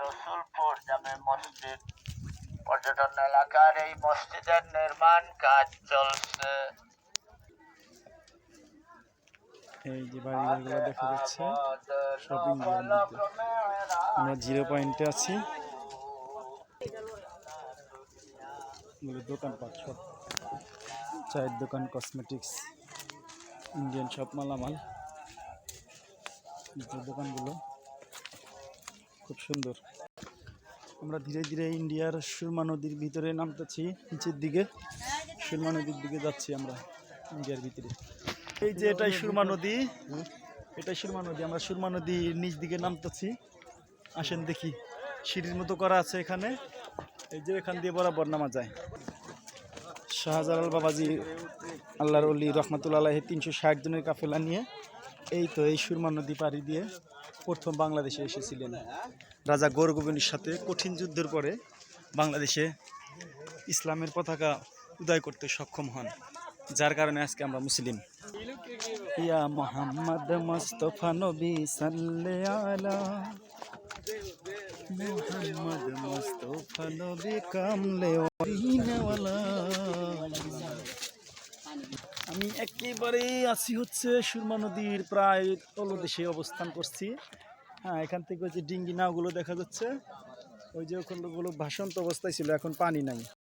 রসুলপুর জামে মসজিদ পর্যটন এলাকার এই মসজিদের নির্মাণ কাজ চলছে। এই যে বাড়িঘরগুলো দেখা যাচ্ছে সব ইন্ডিয়ার মধ্যে। আমরা 0 পয়েন্টে আছি। দোকানপাট সব, চায়ের দোকান, কসমেটিক্স, ইন্ডিয়ান সব মালামাল। দোকানগুলো খুব সুন্দর। আমরা ধীরে ধীরে ইন্ডিয়ার সুরমা নদীর ভিতরে নামতেছি, নিচের দিকে সুরমা নদীর দিকে যাচ্ছি আমরা ইন্ডিয়ার ভিতরে। এই যে এটাই সুরমা নদী, এটাই সুরমা নদী। আমরা সুরমা নদীর নিচ দিকে নামতেছি। আসেন দেখি, সিঁড়ির মতো করা আছে এখানে। এই যে এখান দিয়ে বরাবর নামা যায়। শাহজালাল বাবাজি আল্লাহর ওলি রহমাতুল্লাহ আলাইহি 360 জনের কাফেলা নিয়ে এই তো এই সুরমা নদী পাড়ি দিয়ে প্রথম বাংলাদেশে এসেছিলেন। রাজা গৌর গোবিন্দের সাথে কঠিন যুদ্ধের পরে বাংলাদেশে ইসলামের পতাকা উদয় করতে সক্ষম হন, যার কারণে আজকে আমরা মুসলিম। ইয়া মুহাম্মদ মুস্তাফা নবী সাল্লাল্লাহু আলা মুহাম্মদ মুস্তাফা নবী কামলে ওয়ালা। আমি একেবারেই আছি হচ্ছে সুরমা নদীর প্রায় তলদেশে অবস্থান করছি। হ্যাঁ, এখান থেকে ওই যে ডিঙ্গি নাওগুলো দেখা যাচ্ছে, ওই যে ওখানগুলো ভাসন্ত অবস্থায় ছিল, এখন পানি নাই।